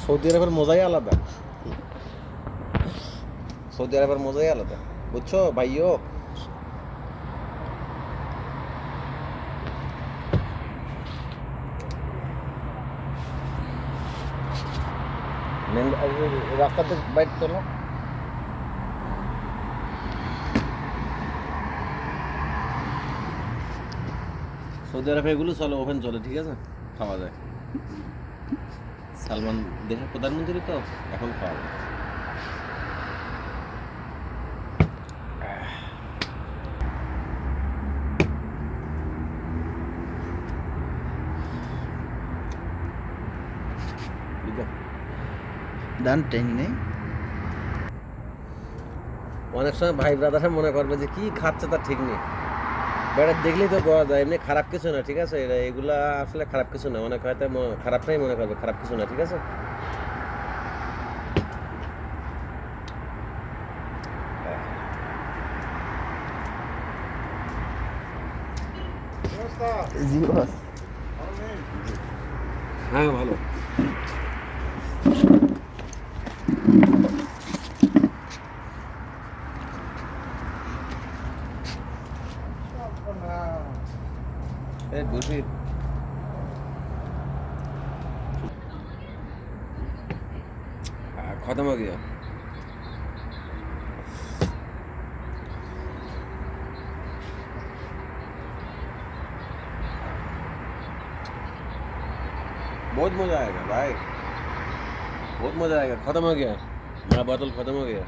Saudi আরবের মজাই আলাদা, সৌদি আরবের মজাই আলাদা, বুঝছো ভাইও? রাস্তাতে বাইক তোলো। সৌদি আরবে এগুলো চলে, ওভেন চলে, ঠিক আছে, খাওয়া যায়। সালমান দেশের প্রধানমন্ত্রী তো, এখন খাওয়া যায়। ডান টেন নেই। অনেক সময় ভাই ব্রাদাররা মনে করবে যে কি খাচ্ছে তার ঠিক নেই, বেটা দেখলেই তো বোঝা যায়, এমনি খারাপ কিছু না, ঠিক আছে, এগুলা আসলে খারাপ কিছু না, অনেক হয়তো খারাপটাই মনে করবে, খারাপ কিছু না, ঠিক আছে। জি বস। হ্যাঁ ভালো। বসি खत्म हो गया। बहुत मजा आएगा भाई, बहुत मजा आएगा। खत्म हो गया, मेरा बोतल खत्म हो गया।